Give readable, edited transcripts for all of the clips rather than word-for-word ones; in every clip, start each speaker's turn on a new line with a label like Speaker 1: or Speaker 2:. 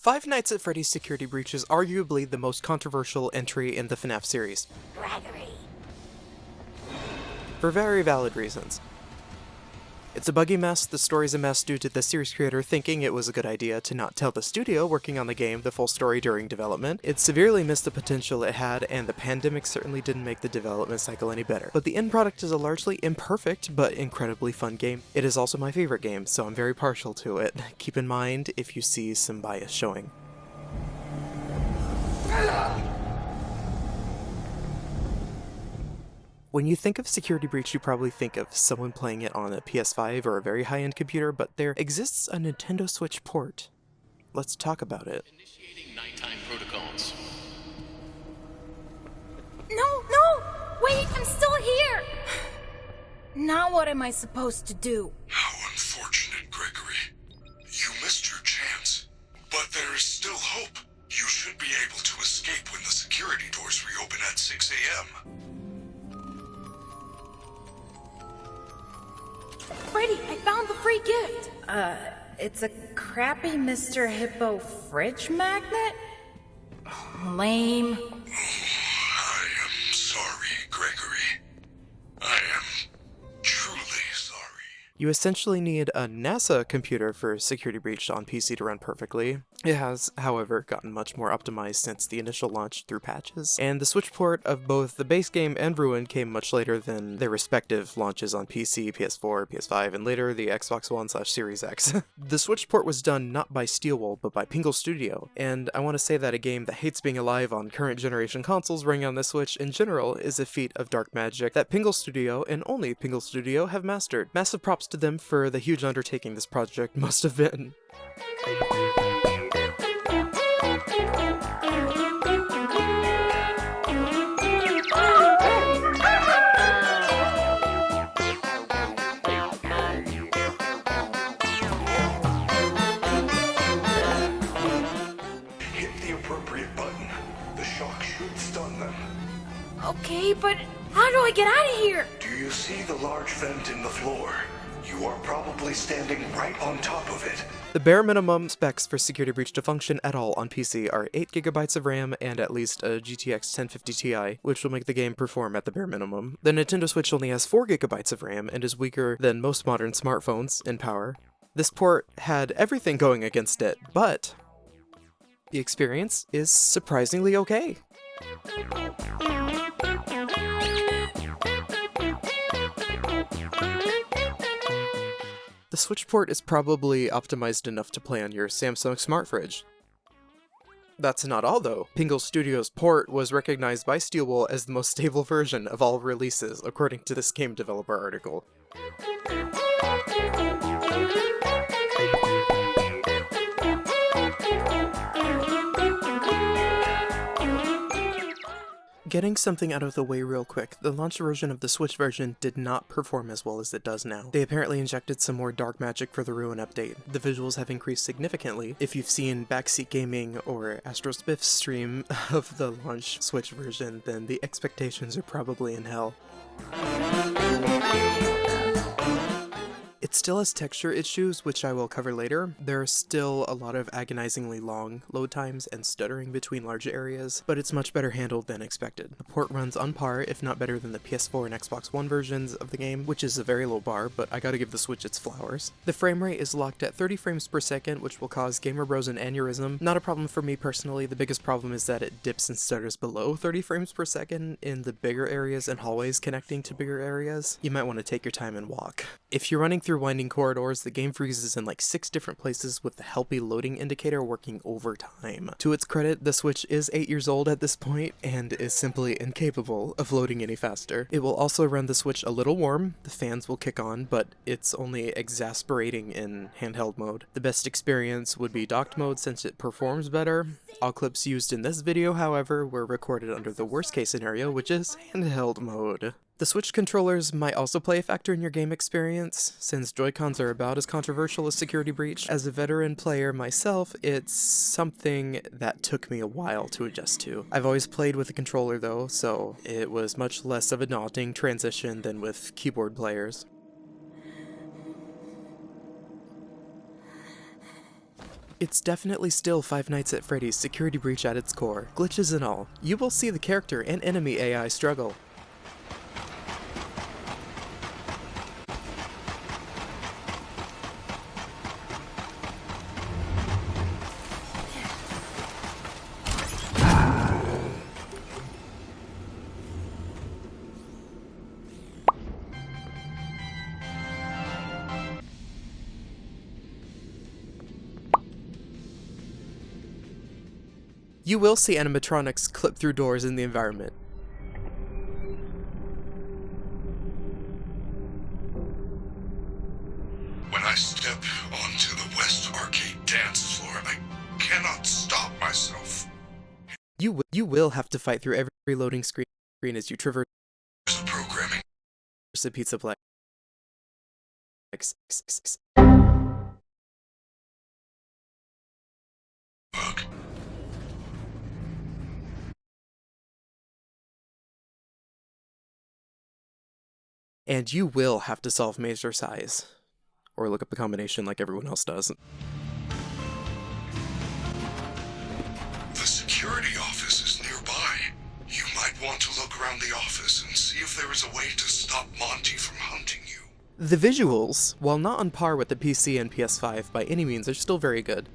Speaker 1: Five Nights at Freddy's Security Breach is arguably the most controversial entry in the FNAF series.
Speaker 2: Gregory.
Speaker 1: For very valid reasons. It's a buggy mess, the story's a mess due to the series creator thinking it was a good idea to not tell the studio working on the game the full story during development. It severely missed the potential it had, and the pandemic certainly didn't make the development cycle any better. But the end product is a largely imperfect but incredibly fun game. It is also my favorite game, so I'm very partial to it. Keep in mind if you see some bias showing. When you think of Security Breach, you probably think of someone playing it on a PS5 or a very high-end computer, but there exists a Nintendo Switch port. Let's talk about it.
Speaker 3: Initiating nighttime protocols.
Speaker 2: No! Wait, I'm still here! Now what am I supposed to do?
Speaker 4: How unfortunate, Gregory. You missed your chance. But there is still hope. You should be able to escape when the security doors reopen at 6 a.m.
Speaker 2: Freddy, I found the free gift! It's a crappy Mr. Hippo fridge magnet? Lame.
Speaker 4: I am sorry, Gregory. I am truly sorry.
Speaker 1: You essentially need a NASA computer for Security Breach on PC to run perfectly. It has, however, gotten much more optimized since the initial launch through patches, and the Switch port of both the base game and Ruin came much later than their respective launches on PC, PS4, PS5, and later the Xbox One/Series X. The Switch port was done not by Steelwool, but by Pingle Studio, and I want to say that a game that hates being alive on current generation consoles running on the Switch in general is a feat of dark magic that Pingle Studio, and only Pingle Studio, have mastered. Massive props to them for the huge undertaking this project must have been.
Speaker 4: Hit the appropriate button. The shock should stun them.
Speaker 2: Okay, but how do I get out of here?
Speaker 4: Do you see the large vent in the floor? You are probably standing right on top of it.
Speaker 1: The bare minimum specs for Security Breach to function at all on PC are 8GB of RAM and at least a GTX 1050 Ti, which will make the game perform at the bare minimum. The Nintendo Switch only has 4GB of RAM and is weaker than most modern smartphones in power. This port had everything going against it, but the experience is surprisingly okay. The Switch port is probably optimized enough to play on your Samsung smart fridge. That's not all though. Pingle Studio's port was recognized by Steelwool as the most stable version of all releases, according to this game developer article. Getting something out of the way real quick, the launch version of the Switch version did not perform as well as it does now. They apparently injected some more dark magic for the Ruin update. The visuals have increased significantly. If you've seen Backseat Gaming or Astrospiff's stream of the launch Switch version, then the expectations are probably in hell. It still has texture issues, which I will cover later. There are still a lot of agonizingly long load times and stuttering between large areas, but it's much better handled than expected. The port runs on par, if not better than the PS4 and Xbox One versions of the game, which is a very low bar, but I gotta give the Switch its flowers. The frame rate is locked at 30 frames per second, which will cause Gamer Bros an aneurysm. Not a problem for me personally. The biggest problem is that it dips and stutters below 30 frames per second in the bigger areas and hallways connecting to bigger areas. You might want to take your time and walk. If you're running through winding corridors, the game freezes in like 6 different places with the healthy loading indicator working overtime. To its credit, the Switch is 8 years old at this point and is simply incapable of loading any faster. It will also run the Switch a little warm, the fans will kick on, but it's only exasperating in handheld mode. The best experience would be docked mode since it performs better. All clips used in this video, however, were recorded under the worst case scenario, which is handheld mode. The Switch controllers might also play a factor in your game experience, since Joy-Cons are about as controversial as Security Breach. As a veteran player myself, it's something that took me a while to adjust to. I've always played with a controller though, so it was much less of a daunting transition than with keyboard players. It's definitely still Five Nights at Freddy's security breach at its core, glitches and all. You will see the character and enemy AI struggle. You will see animatronics clip through doors in the environment.
Speaker 4: When I step onto the West Arcade dance floor, I cannot stop myself.
Speaker 1: You will have to fight through every loading screen as you traverse
Speaker 4: There's a programming
Speaker 1: the pizza plex.
Speaker 4: bug.
Speaker 1: And you will have to solve major size. Or look up the combination like everyone else does.
Speaker 4: The security office is nearby. You might want to look around the office and see if there is a way to stop Monty from hunting you.
Speaker 1: The visuals, while not on par with the PC and PS5 by any means, are still very good.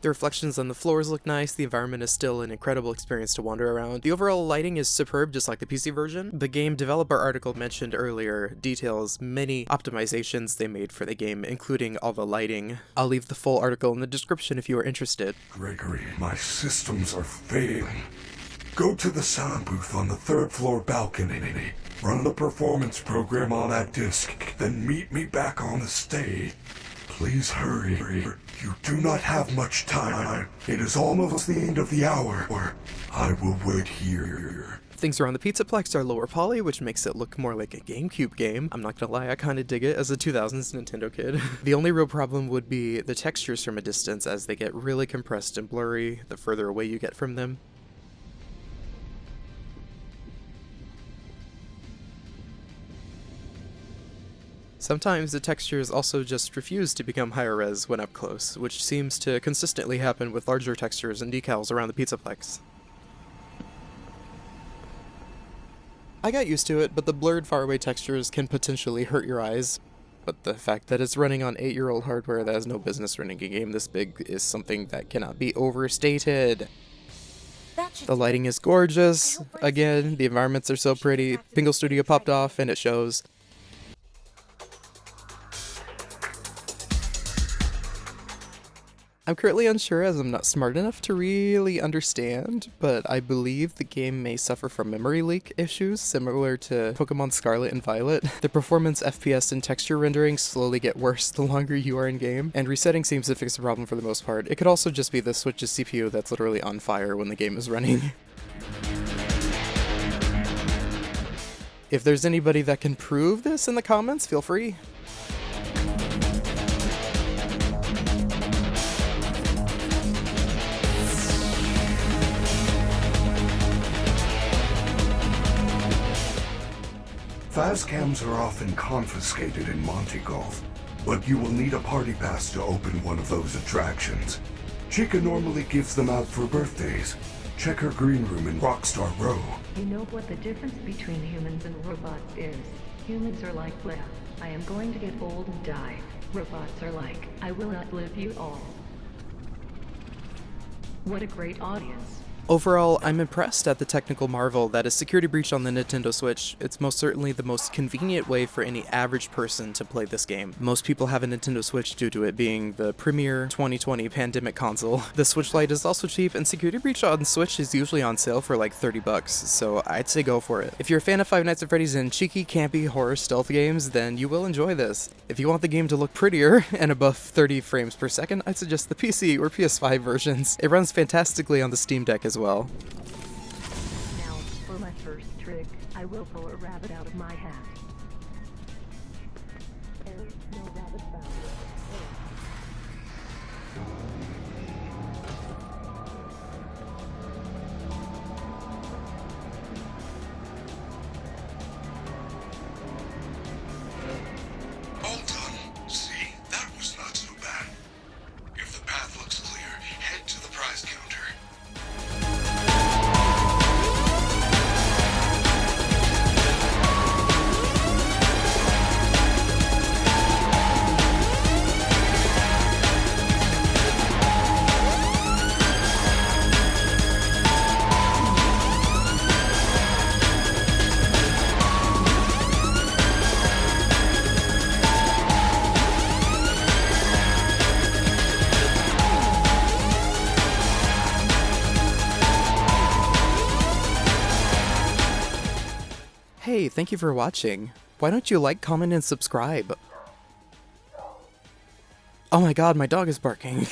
Speaker 1: The reflections on the floors look nice, the environment is still an incredible experience to wander around. The overall lighting is superb, just like the PC version. The game developer article mentioned earlier details many optimizations they made for the game, including all the lighting. I'll leave the full article in the description if you are interested.
Speaker 4: Gregory, my systems are failing. Go to the sound booth on the 3rd floor balcony. Run the performance program on that disc, then meet me back on the stage. Please hurry. You do not have much time. It is almost the end of the hour. I will wait here.
Speaker 1: Things around the Pizzaplex are lower poly, which makes it look more like a GameCube game. I'm not gonna lie, I kinda dig it as a 2000s Nintendo kid. The only real problem would be the textures from a distance, as they get really compressed and blurry the further away you get from them. Sometimes the textures also just refuse to become higher res when up close, which seems to consistently happen with larger textures and decals around the Pizzaplex. I got used to it, but the blurred faraway textures can potentially hurt your eyes. But the fact that it's running on 8-year-old hardware that has no business running a game this big is something that cannot be overstated. The lighting is gorgeous. Again, the environments are so pretty. Pingle Studio popped off and it shows. I'm currently unsure as I'm not smart enough to really understand, but I believe the game may suffer from memory leak issues similar to Pokemon Scarlet and Violet. The performance, FPS, and texture rendering slowly get worse the longer you are in game, and resetting seems to fix the problem for the most part. It could also just be the Switch's CPU that's literally on fire when the game is running. If there's anybody that can prove this in the comments, feel free.
Speaker 4: Fazcams are often confiscated in Monte Golf, but you will need a party pass to open one of those attractions. Chica normally gives them out for birthdays. Check her green room in Rockstar Row.
Speaker 5: You know what the difference between humans and robots is? Humans are like, bleh, I am going to get old and die. Robots are like, I will outlive you all. What a great audience.
Speaker 1: Overall, I'm impressed at the technical marvel that is security breach on the Nintendo Switch. It's most certainly the most convenient way for any average person to play this game. Most people have a Nintendo Switch due to it being the premier 2020 pandemic console. The Switch Lite is also cheap, and security breach on Switch is usually on sale for like $30, so I'd say go for it. If you're a fan of Five Nights at Freddy's and cheeky, campy horror stealth games, then you will enjoy this. If you want the game to look prettier and above 30 frames per second, I'd suggest the PC or PS5 versions. It runs fantastically on the Steam Deck as well.
Speaker 5: Now, for my first trick, I will pull a rabbit out of my hat. No rabbit found.
Speaker 1: Hey, thank you for watching. Why don't you like, comment, and subscribe? Oh my god, my dog is barking.